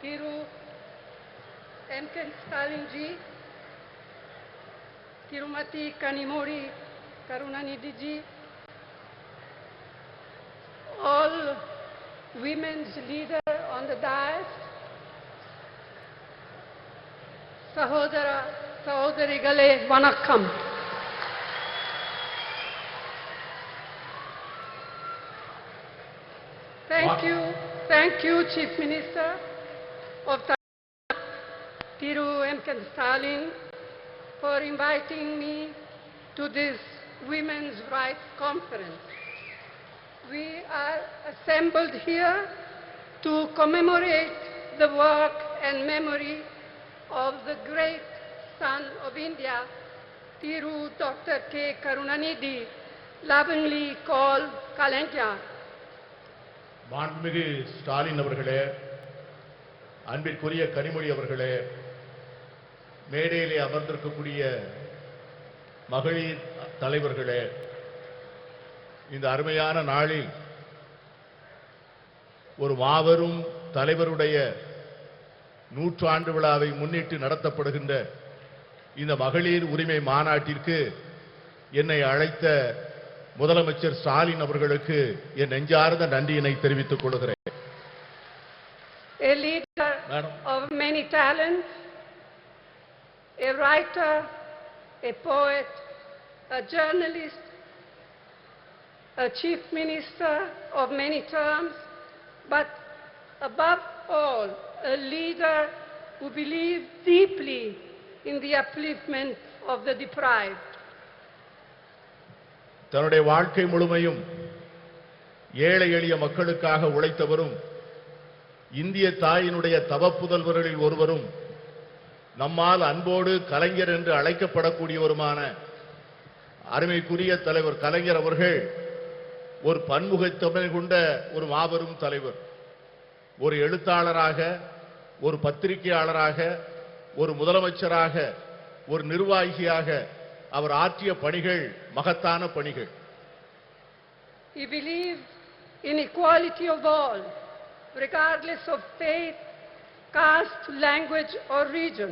Thiru M.K. Stalin ji, Tirumati Kanimori Karunanidhi ji, all women's leaders on the dais, Sahodara, Sahodarigale, Vanakkam. Thank you, Chief Minister of Tamil Nadu, Thiru M.K. Stalin, for inviting me to this Women's Rights Conference. We are assembled here to commemorate the work and memory of the great son of India, Thiru Dr. K. Karunanidhi, lovingly called Kalanja. மாண்புமிகு ஸ்டாலின் அவர்களே, அன்பிற்குரிய கனிமொழி அவர்களே, மேடையிலே அமர்ந்திருக்கக்கூடிய மகளிர் தலைவர்களே, இந்த அருமையான நாளில் ஒரு மாபெரும் தலைவருடைய 100 ஆண்டு விழாவை முன்னிட்டு நடத்தப்படுகின்ற இந்த மகளிர் உரிமை மாநாட்டிற்கு என்னை அழைத்த முதலமைச்சர் ஸ்டாலின் அவர்களுக்கு என் நெஞ்சார்ந்த நன்றியினை தெரிவித்துக் கொள்கிறேன். A leader of many talents, a writer, a poet, a journalist, a chief minister of many terms, but above all, a leader who believed deeply in the upliftment of the deprived. தன்னுடைய வாழ்க்கை முழுமையும் ஏழை எளிய மக்களுக்காக உழைத்தவரும் இந்திய தாயினுடைய தவப்புதல்வர்களில் ஒருவரும் நம்மால் அன்போடு கலைஞர் என்று அழைக்கப்படக்கூடியவருமான அருமைக்குரிய தலைவர் கலைஞர் அவர்கள் ஒரு பன்முகத்தன்மை கொண்ட ஒரு மாபெரும் தலைவர். ஒரு எழுத்தாளராக, ஒரு பத்திரிகையாளராக, ஒரு முதலமைச்சராக, ஒரு நிர்வாகியாக அவர் ஆற்றிய பணிகள் மகத்தான பணிகள். He believed in equality of all, regardless of faith, caste, language or region.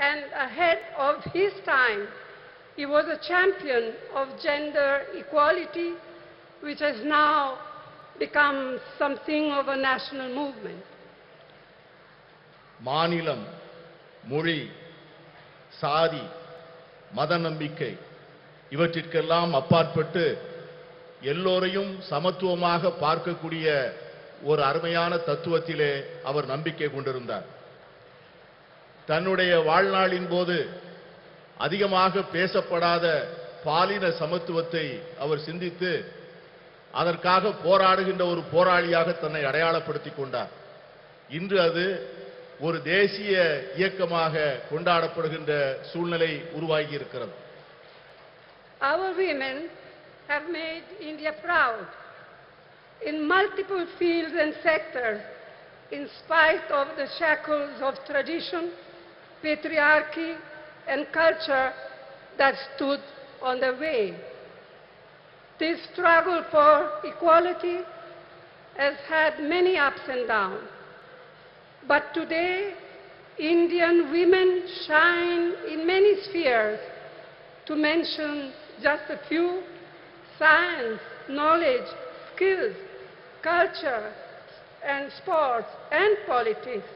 And ahead of his time, he was a champion of gender equality, which has now become something of a national movement. மாநிலம், மொழி, சாதி, மத நம்பிக்கை இவற்றிற்கெல்லாம் அப்பாற்பட்டு எல்லோரையும் சமத்துவமாக பார்க்கக்கூடிய ஒரு அருமையான தத்துவத்திலே அவர் நம்பிக்கை கொண்டிருந்தார். தன்னுடைய வாழ்நாளின் போது அதிகமாக பேசப்படாத பாலின சமத்துவத்தை அவர் சிந்தித்து அதற்காக போராடுகின்ற ஒரு போராளியாக தன்னை அடையாளப்படுத்திக் கொண்டார். இன்று அது ஒரு தேசிய இயக்கமாக கொண்டாடப்படுகின்ற சூழ்நிலை உருவாகி இருக்கிறது. Our women have made India proud in multiple fields and sectors, in spite of the shackles of tradition, patriarchy, and culture that stood on the way. This struggle for equality has had many ups and downs. But today, Indian women shine in many spheres. To mention just a few: science, knowledge, skills, culture, and sports, and politics.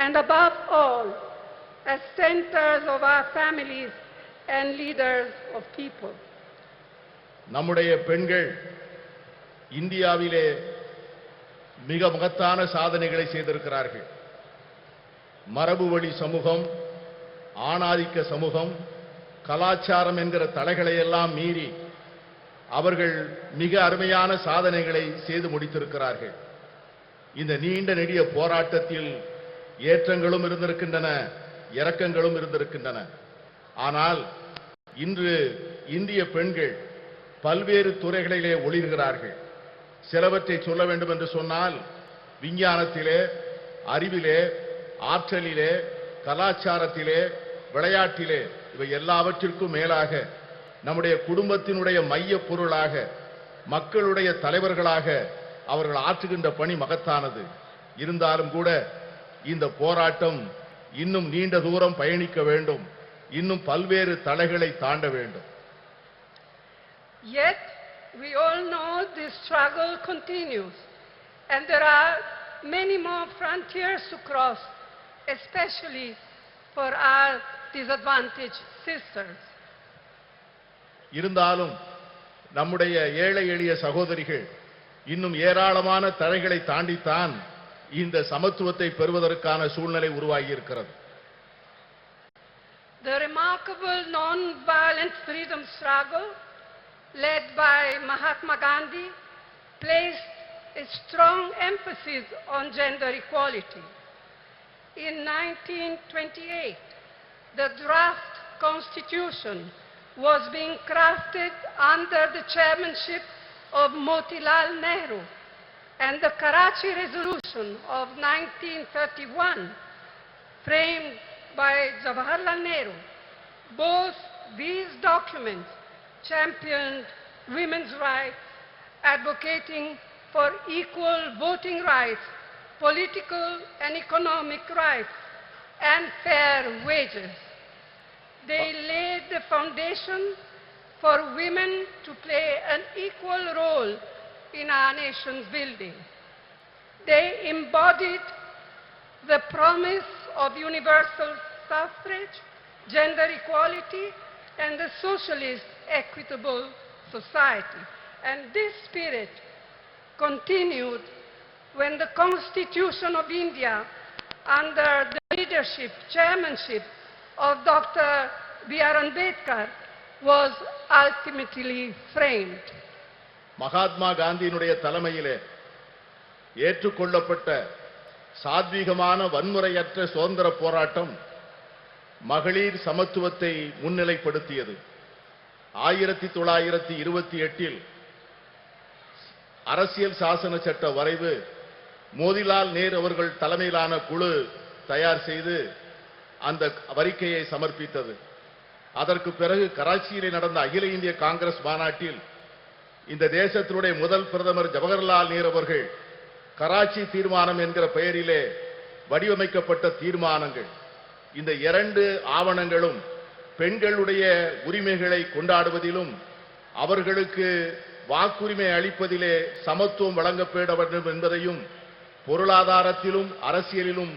And above all, as centers of our families and leaders of people. நம்முடைய பெண்கள் இந்தியாவிலே மிக மகத்தான சாதனைகளை செய்திருக்கிறார்கள். மரபு வழி சமூகம், ஆணாதிக்க சமூகம், கலாச்சாரம் என்கிற தடைகளை எல்லாம் மீறி அவர்கள் மிக அருமையான சாதனைகளை செய்து முடித்திருக்கிறார்கள். இந்த நீண்ட நெடிய போராட்டத்தில் ஏற்றங்களும் இருந்திருக்கின்றன, இறக்கங்களும் இருந்திருக்கின்றன. ஆனால் இன்று இந்திய பெண்கள் பல்வேறு துறைகளிலே ஒளிர்கிறார்கள். சிலவற்றை சொல்ல வேண்டும் என்று சொன்னால், விஞ்ஞானத்திலே, அறிவிலே, ஆற்றலிலே, கலாச்சாரத்திலே, விளையாட்டிலே, இவை எல்லாவற்றிற்கும் மேலாக நம்முடைய குடும்பத்தினுடைய மைய பொருளாக, மக்களுடைய தலைவர்களாக அவர்கள் ஆற்றுகின்ற பணி மகத்தானது. இருந்தாலும் கூட இந்த போராட்டம் இன்னும் நீண்ட தூரம் பயணிக்க வேண்டும், இன்னும் பல்வேறு தடைகளை தாண்ட வேண்டும். Yet we all know this struggle continues and there are many more frontiers to cross, especially for our disadvantaged sisters. இருந்தாலும் நம்முடைய ஏழை எளிய சகோதரிகள் இன்னும் ஏராளமான தடைகளை தாண்டித்தான் இந்த சமத்துவத்தை பெறுவதற்கான சூழ்நிலை உருவாகி இருக்கிறது. The remarkable non-violent freedom struggle led by Mahatma Gandhi placed a strong emphasis on gender equality. In 1928, the draft constitution was being crafted under the chairmanship of Motilal Nehru, and the Karachi Resolution of 1931, framed by Jawaharlal Nehru. Both these documents championed women's rights, advocating for equal voting rights, political and economic rights, and fair wages. They laid the foundation for women to play an equal role in our nation's building. They embodied the promise of universal suffrage, gender equality, and the socialist equitable society. And this spirit continued when the Constitution of India, under the leadership, chairmanship of Dr. B.R. Ambedkar, was ultimately framed. Mahatma காந்தியினுடைய தலைமையிலே ஏற்றுக்கொள்ளப்பட்ட சாத்வீகமான வன்முறையற்ற சுதந்திர போராட்டம் மகளிர் சமத்துவத்தை முன்னிலைப்படுத்தியது. 1928 அரசியல் சாசன சட்ட வரைவு மோதிலால் நேரு அவர்கள் தலைமையிலான குழு தயார் செய்து அந்த அறிக்கையை சமர்ப்பித்தது. அதற்கு பிறகு கராச்சியிலே நடந்த அகில இந்திய காங்கிரஸ் மாநாட்டில் இந்த தேசத்தினுடைய முதல் பிரதமர் ஜவஹர்லால் நேரு அவர்கள் கராச்சி தீர்மானம் என்கிற பெயரிலே வடிவமைக்கப்பட்ட தீர்மானங்கள், இந்த இரண்டு ஆவணங்களும் பெண்களுடைய உரிமைகளை கொண்டாடுவதிலும் அவர்களுக்கு வாக்குரிமை அளிப்பதிலே சமத்துவம் வழங்கப்பட வேண்டும் என்பதையும், பொருளாதாரத்திலும் அரசியலிலும்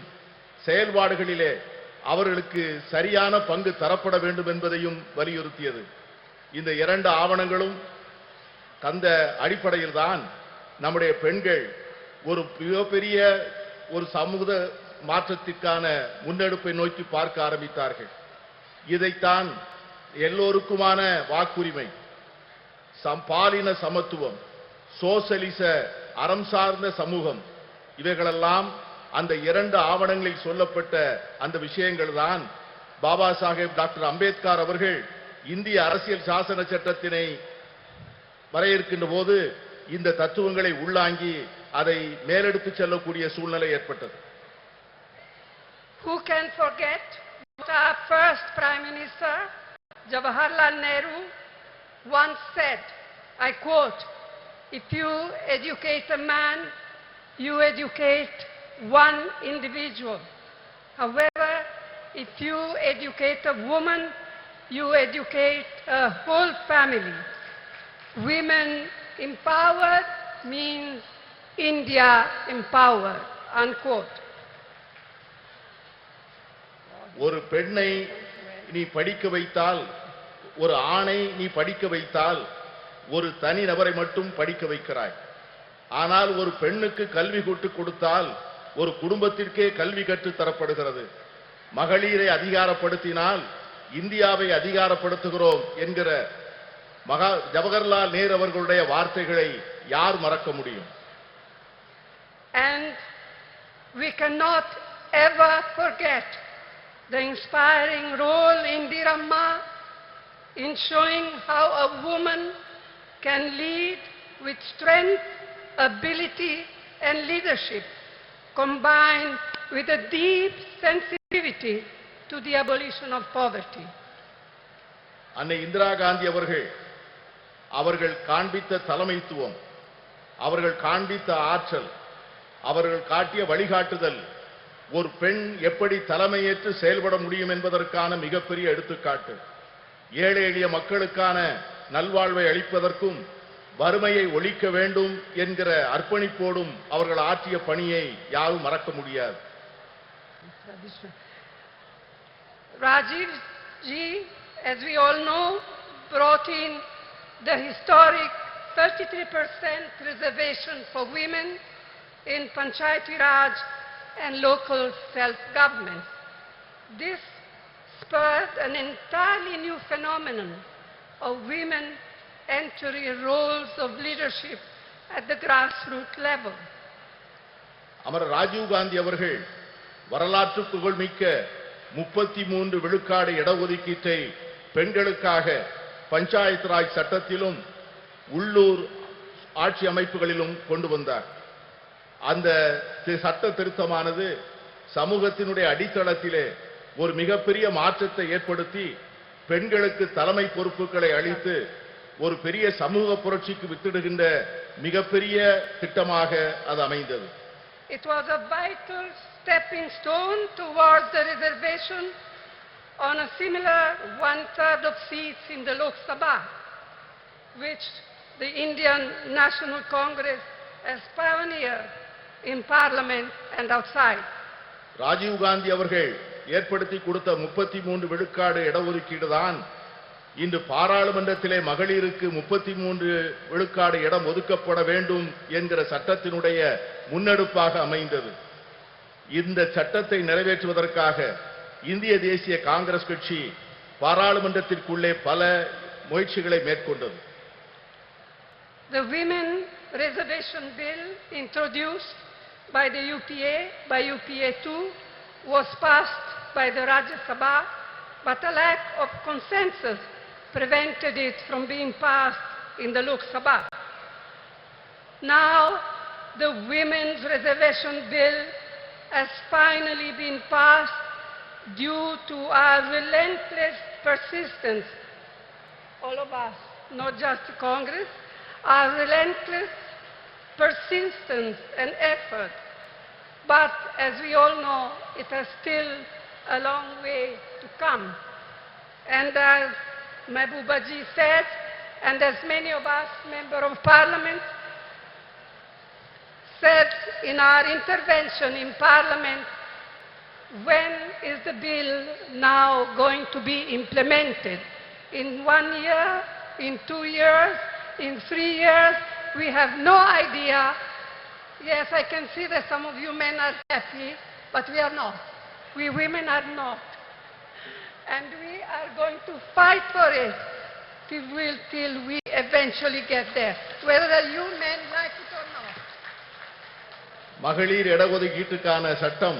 செயல்பாடுகளிலே அவர்களுக்கு சரியான பங்கு தரப்பட வேண்டும் என்பதையும் வலியுறுத்தியது. இந்த இரண்டு ஆவணங்களும் அந்த அடிப்படையில் தான் நம்முடைய பெண்கள் ஒரு மிகப்பெரிய ஒரு சமூக மாற்றத்திற்கான முன்னெடுப்பை நோக்கி பார்க்க ஆரம்பித்தார்கள். இதைத்தான் எல்லோருக்குமான வாக்குரிமை, பாலின சமத்துவம், சோசலிச அறம் சார்ந்த சமூகம், இவைகளெல்லாம் அந்த இரண்டு ஆவணங்களில் சொல்லப்பட்ட அந்த விஷயங்கள் தான் பாபா சாஹேப் டாக்டர் அம்பேத்கர் அவர்கள் இந்திய அரசியல் சாசன சட்டத்தினை வரையறுக்கின்ற போது இந்த தத்துவங்களை உள்ளாங்கி அதை மேலெடுத்து செல்லக்கூடிய சூழ்நிலை ஏற்பட்டது. Who can forget what our first Prime Minister, Jawaharlal Nehru, once said, I quote, "If you educate a man, you educate one individual. However, if you educate a woman, you educate a whole family. Women empowered means India empowered." Unquote. ஒரு பெண்ணை நீ படிக்க வைத்தால், ஒரு ஆணை நீ படிக்க வைத்தால் ஒரு தனி நபரை மட்டும் படிக்க வைக்கிறாய். ஆனால் ஒரு பெண்ணுக்கு கல்வி கற்றுக் கொடுத்தால் ஒரு குடும்பத்திற்கே கல்வி கற்றுத் தரப்படுகிறது. மகளிரை அதிகாரப்படுத்தினால் இந்தியாவை அதிகாரப்படுத்துகிறோம் என்கிற ஜவஹர்லால் நேரு அவர்களுடைய வார்த்தைகளை யார் மறக்க முடியும்? And we cannot ever forget the inspiring role Indira Amma in showing how a woman can lead with strength, ability and leadership, combined with a deep sensitivity to the abolition of poverty. அன்னை இந்திரா காந்தி அவர்கள் காண்பித்த தலைமைத்துவம், அவர்கள் காண்பித்த ஆற்றல், அவர்கள் காட்டிய வழிகாட்டுதல் ஒரு பெண் எப்படி தலைமையேற்று செயல்பட முடியும் என்பதற்கான மிகப்பெரிய எடுத்துக்காட்டு. ஏழை எளிய மக்களுக்கான நல்வாழ்வை அளிப்பதற்கும் வறுமையை ஒழிக்க வேண்டும் என்கிற அர்ப்பணிப்போடும் அவர்கள் ஆற்றிய பணியை யாரும் மறக்க முடியாது. Rajiv ji, as we all know, brought in the historic 33% reservation for women in Panchayati Raj and local self-government. This spurred an entirely new phenomenon of women entering roles of leadership at the grassroots level. அமரர் ராஜீவ் காந்தி அவர்கள் வரலாற்று புகழ்மிக்க 33 விழுக்காடு இடஒதுக்கீட்டை பெண்களுக்காக பஞ்சாயத்து ராஜ் சட்டத்திலும் உள்ளூர் ஆட்சி அமைப்புகளிலும் கொண்டு வந்தார். அந்த சட்ட திருத்தமானது சமூகத்தினுடைய அடித்தளத்திலே ஒரு மிகப்பெரிய மாற்றத்தை ஏற்படுத்தி பெண்களுக்கு தலைமை பொறுப்புகளை அளித்து ஒரு பெரிய சமூக புரட்சிக்கு வித்திடுகின்ற மிகப்பெரிய திட்டமாக அது அமைந்தது. It was a vital stepping stone towards the reservation on a similar 1/3 of seats in the Lok Sabha, which the Indian National Congress has pioneered in Parliament and outside. Rajiv Gandhi அவர்கள் ஏற்படுத்தி கொடுத்த 33 விழுக்காடு இடஒதுக்கீடு தான் இன்று பாராளுமன்றத்திலே மகளிருக்கு 33 விழுக்காடு இடம் ஒதுக்கப்பட வேண்டும் என்கிற சட்டத்தினுடைய முன்னெடுப்பாக அமைந்தது. இந்த சட்டத்தை நிறைவேற்றுவதற்காக இந்திய தேசிய காங்கிரஸ் கட்சி பாராளுமன்றத்திற்குள்ளே பல முயற்சிகளை மேற்கொண்டது. The Women Reservation Bill introduced by the UPA, by UPA 2, was passed by the Rajya Sabha, but a lack of consensus prevented it from being passed in the Lok Sabha. Now, the Women's Reservation Bill has finally been passed due to our relentless persistence, all of us, not just Congress, our relentless persistence and effort. But as we all know, it has still a long way to come. And as Mehbooba ji said, and as many of us, Member of Parliament, said in our intervention in Parliament, when is the bill now going to be implemented? In 1 year, in 2 years, in 3 years? We have no idea. Yes, I can see that some of you men are happy, but we are not. We women are not. And we are going to fight for it till we eventually get there, whether you men like it or not. மகளிர் இடஒதுக்கீட்டுக்கான சட்டம்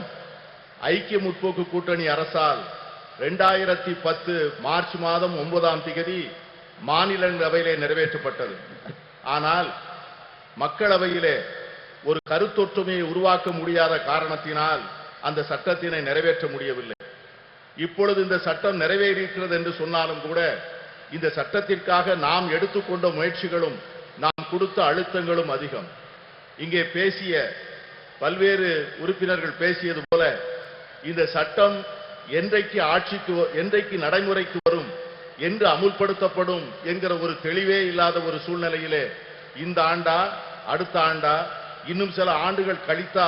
ஐக்கிய முற்போக்கு கூட்டணி அரசால் 2010 March மாதம் 9ஆம் தேதி மாநிலங்களவையிலே நிறைவேற்றப்பட்டது. ஆனால் மக்களவையிலே ஒரு கருத்தொற்றுமையை உருவாக்க முடியாத காரணத்தினால் அந்த சட்டத்தினை நிறைவேற்ற முடியவில்லை. இப்பொழுது இந்த சட்டம் நிறைவேறியிருக்கிறது என்று சொன்னாலும் கூட இந்த சட்டத்திற்காக நாம் எடுத்துக்கொண்ட முயற்சிகளும் நாம் கொடுத்த அழுத்தங்களும் அதிகம். இங்கே பேசிய பல்வேறு உறுப்பினர்கள் பேசியது போல இந்த சட்டம் என்றைக்கு நடைமுறைக்கு வரும், என்று அமுல்படுத்தப்படும் என்கிற ஒரு தெளிவே இல்லாத ஒரு சூழ்நிலையிலே இந்த ஆண்டா அடுத்த ஆண்டா இன்னும் சில ஆண்டுகள் கழித்தா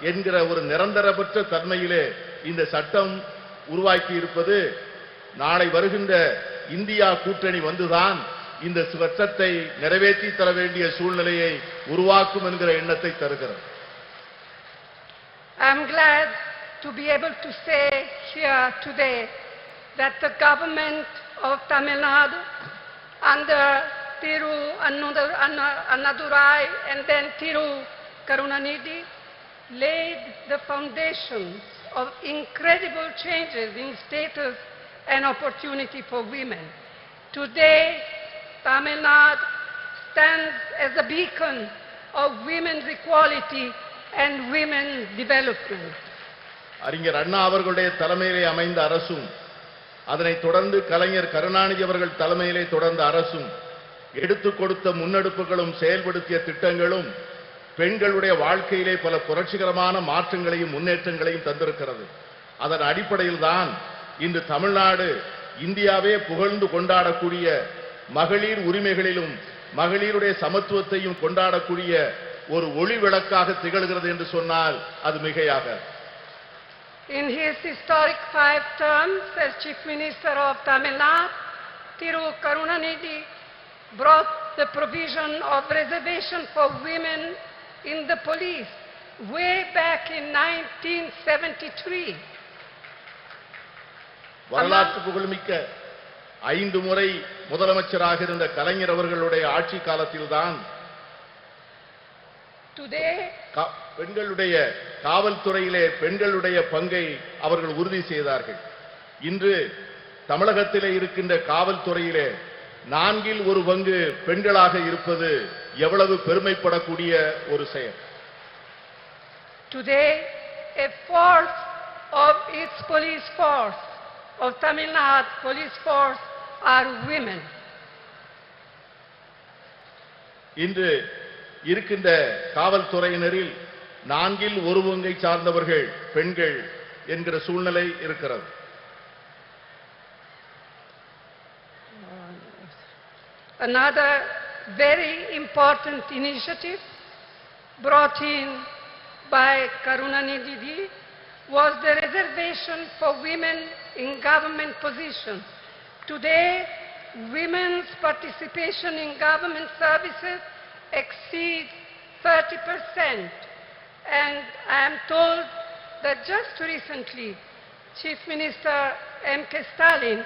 என்கிற ஒரு நிரந்தரமற்ற தன்மையிலே இந்த சட்டம் உருவாக்கி இருப்பது நாளை வருகின்ற இந்தியா கூட்டணி வந்துதான் இந்த சட்டத்தை நிறைவேற்றி தர வேண்டிய சூழ்நிலையை உருவாக்கும் என்கிற எண்ணத்தை தருகிறது. I am glad to be able to say here today that the government of Tamil Nadu under Thiru Annadurai and then Thiru Karunanidhi laid the foundations of incredible changes in status and opportunity for women. Today, Tamil Nadu stands as a beacon of women's equality and women's development. அறிஞர் அண்ணா அவர்களுடைய தலைமையிலே அமைந்த அரசும் அதனைத் தொடர்ந்து கலைஞர் கருணாநிதி அவர்கள் தலைமையிலே தொடர்ந்த அரசும் எடுத்துக் கொடுத்த முன்னெடுப்புகளும் செயல்படுத்திய திட்டங்களும் பெண்களுடைய வாழ்க்கையிலே பல புரட்சிகரமான மாற்றங்களையும் முன்னேற்றங்களையும் தந்திருக்கிறது. அதன் அடிப்படையில் தான் இன்று தமிழ்நாடு இந்தியாவே புகழ்ந்து கொண்டாடக்கூடிய மகளிர் உரிமைகளிலும் மகளிருடைய சமத்துவத்தையும் கொண்டாடக்கூடிய ஒரு ஒளி விளக்காக திகழ்கிறது என்று சொன்னால் அது மிகையாக. In his historic 5 terms as Chief Minister of Tamil Nadu, Thiru Karunanidhi brought the provision of reservation for women in the police way back in 1973. வரலாற்று புகழ்மிக்க 5 முறை முதலமைச்சராக இருந்த கலைஞர் அவர்களுடைய ஆட்சி காலத்தில்தான் பெண்களுடைய காவல்துறையிலே பெண்களுடைய பங்கை அவர்கள் உறுதி செய்தார்கள். இன்று தமிழகத்திலே இருக்கின்ற காவல்துறையிலே 4 1 பங்கு பெண்களாக இருப்பது எவ்வளவு பெருமைப்படக்கூடிய ஒரு செயல். Today, a fourth of its police force, of Tamil Nadu police force, are women. இன்று இருக்கின்ற காவல்துறையினரில் 4 1 பங்கை சார்ந்தவர்கள் பெண்கள் என்கிற சூழ்நிலை இருக்கிறது. Another very important initiative brought in by Karunanidhi was the reservation for women in government positions. Today, women's participation in government services exceeds 30%, and I am told that just recently Chief Minister M.K. Stalin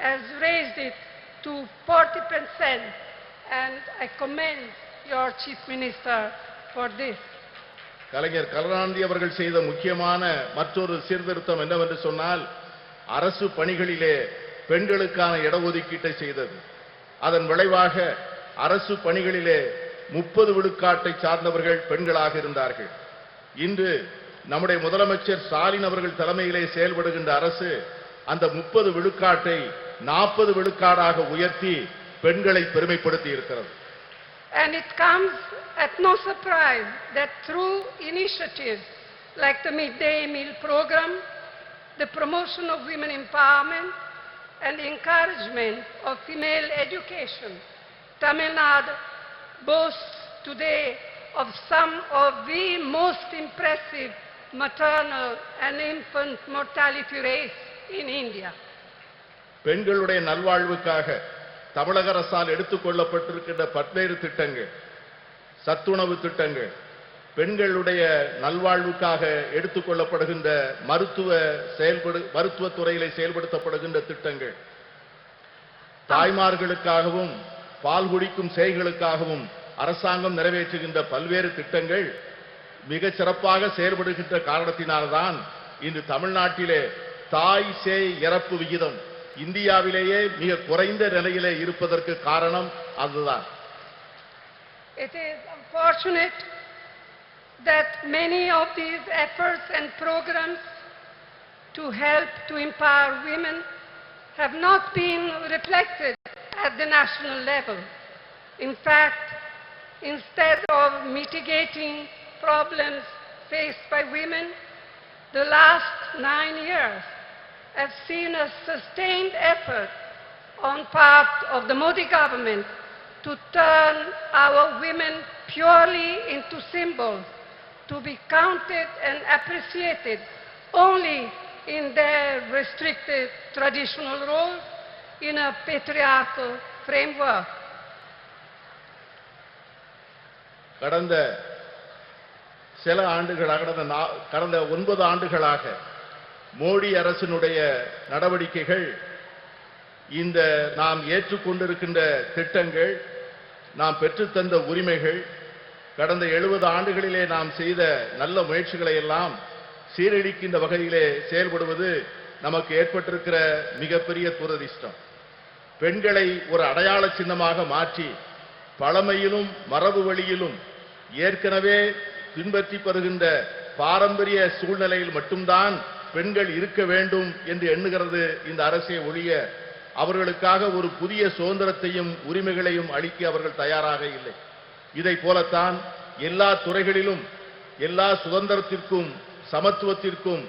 has raised it to 40%, and I commend your Chief Minister for this. கலைஞர் கருணாநிதி அவர்கள் செய்த முக்கியமான மற்றொரு சீர்திருத்தம் என்னவென்று சொன்னால் அரசு பணிகளிலே பெண்களுக்கான இடஒதுக்கீட்டை செய்தது. அதன் விளைவாக அரசு பணிகளிலே 30 விழுக்காட்டை சார்ந்தவர்கள் பெண்களாக இருந்தார்கள். இன்று நம்முடைய முதலமைச்சர் ஸ்டாலின் அவர்கள் தலைமையிலே செயல்படுகின்ற அரசு அந்த 30 விழுக்காட்டை 40 விழுக்காடாக உயர்த்தி பெண்களை பெருமைப்படுத்தி இருக்கிறது. And it comes at no surprise that through initiatives like the midday meal program, the promotion of women empowerment and the encouragement of female education, Tamil Nadu boasts today of some of the most impressive maternal and infant mortality rates in India. பெண்களுடைய நல்வாழ்வுக்காக தமிழக அரசால் எடுத்துக்கொள்ளப்பட்டிருக்கின்ற பல்வேறு திட்டங்கள், சத்துணவு திட்டங்கள், பெண்களுடைய நல்வாழ்வுக்காக எடுத்துக்கொள்ளப்படுகின்ற மருத்துவத்துறையிலே செயல்படுத்தப்படுகின்ற திட்டங்கள், தாய்மார்களுக்காகவும் பால் குடிக்கும் சேய்களுக்காகவும் அரசாங்கம் நிறைவேற்றுகின்ற பல்வேறு திட்டங்கள் மிகச் சிறப்பாக செயல்படுகின்ற காரணத்தினால்தான் இன்று தமிழ்நாட்டிலே தாய் சேய் இறப்பு விகிதம் இந்தியாவிலேயே மிக குறைந்த நிலையிலே இருப்பதற்கு காரணம் அதுதான். It is unfortunate that many of these efforts and programs to help to empower women have not been reflected at the national level. In fact, instead of mitigating problems faced by women, the last 9 years have seen a sustained effort on part of the Modi government to turn our women purely into symbols, to be counted and appreciated only in their restricted traditional roles in a patriarchal framework. கடந்த 9 ஆண்டுகளாக மோடி அரசினுடைய நடவடிக்கைகள், இந்த நாம் ஏற்றுக்கொண்டிருக்கின்ற திட்டங்கள், நாம் பெற்றுத்தந்த உரிமைகள், கடந்த 70 ஆண்டுகளிலே நாம் செய்த நல்ல முயற்சிகளை எல்லாம் சீரழிக்கின்ற வகையிலே செயல்படுவது நமக்கு ஏற்பட்டிருக்கிற மிகப்பெரிய துரதிர்ஷ்டம். பெண்களை ஒரு அடையாள சின்னமாக மாற்றி பழமையிலும் மரபு வழியிலும் ஏற்கனவே பின்பற்றி வருகின்ற பாரம்பரிய சூழ்நிலையில் மட்டும்தான் பெண்கள் இருக்க வேண்டும் என்று எண்ணுகிறது இந்த அரசே ஒழிய அவர்களுக்காக ஒரு புதிய சுதந்திரத்தையும் உரிமைகளையும் அளிக்க அவர்கள் தயாராக இல்லை. இதை போலத்தான் எல்லா துறைகளிலும் எல்லா சுதந்திரத்திற்கும் சமத்துவத்திற்கும்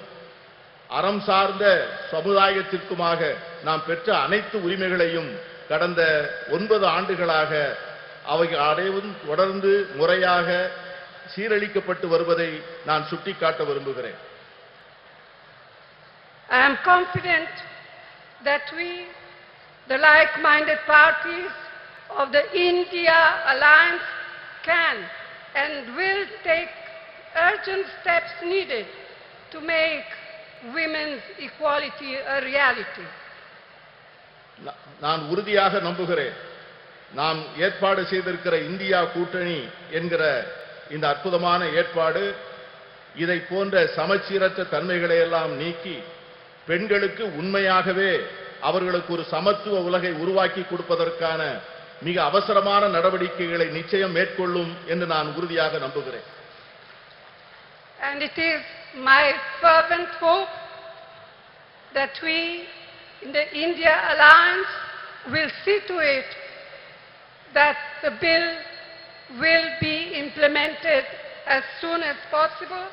அறம் சார்ந்த சமுதாயத்திற்குமாக நாம் பெற்ற அனைத்து உரிமைகளையும் கடந்த 9 ஆண்டுகளாக அவை அடைவும் தொடர்ந்து முறையாக சீரழிக்கப்பட்டு வருவதை நான் சுட்டிக்காட்ட விரும்புகிறேன். I am confident that we, the like-minded parties of the India Alliance, can and will take urgent steps needed to make women's equality a reality. நான் உறுதியாக நம்புகிறேன், நாம் ஏற்பாடு செய்திருக்கிற இந்தியா கூட்டணி என்கிற இந்த அற்புதமான ஏற்பாடு இதை போன்ற சமச்சீரற்ற தன்மைகளை எல்லாம் நீக்கி பெண்களுக்கு உண்மையாகவே அவர்களுக்கு ஒரு சமத்துவ உலகை உருவாக்கி கொடுப்பதற்கான மிக அவசரமான நடவடிக்கைகளை நிச்சயம் மேற்கொள்ளும் என்று நான் உறுதியாக நம்புகிறேன். And it is my fervent hope that we in the India Alliance will see to it that the bill will be implemented as soon as possible.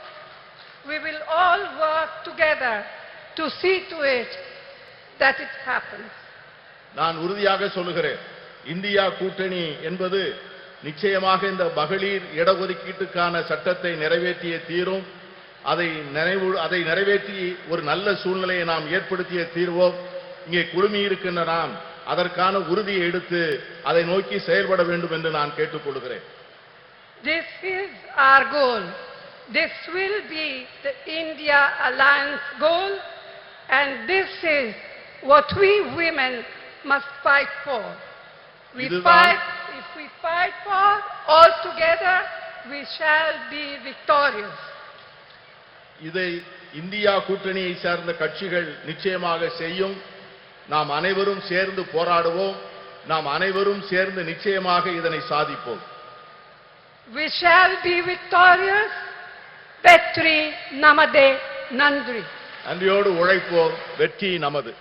We will all work together to see to it that it happens. நான் உறுதியாக சொல்லுகிறேன், India கூட்டணி என்பது நிச்சயமாக இந்த மகளிர் இடஒதுக்கீட்டுக்கான சட்டத்தை நிறைவேற்றிய தீரும். அதை நிறைவேற்றி ஒரு நல்ல சூழ்நிலையை நாம் ஏற்படுத்திய தீர்வோம். இங்கே குழுமி இருக்கின்ற நாம் அதற்கான உறுதியை எடுத்து அதை நோக்கி செயல்பட வேண்டும் என்று நான் கேட்டுக்கொள்கிறேன். This is our goal. This will be the India Alliance goal, and this is what we women must fight for. If we fight for all together, we shall be victorious. இதை இந்தியா கூட்டணியை சார்ந்த கட்சிகள் நிச்சயமாக செய்யும். நாம் அனைவரும் சேர்ந்து போராடுவோம். நாம் அனைவரும் சேர்ந்து நிச்சயமாக இதனை சாதிப்போம். We shall be victorious. Vetri namade nandri. நன்றியோடு உழைப்போம். வெற்றி நமது.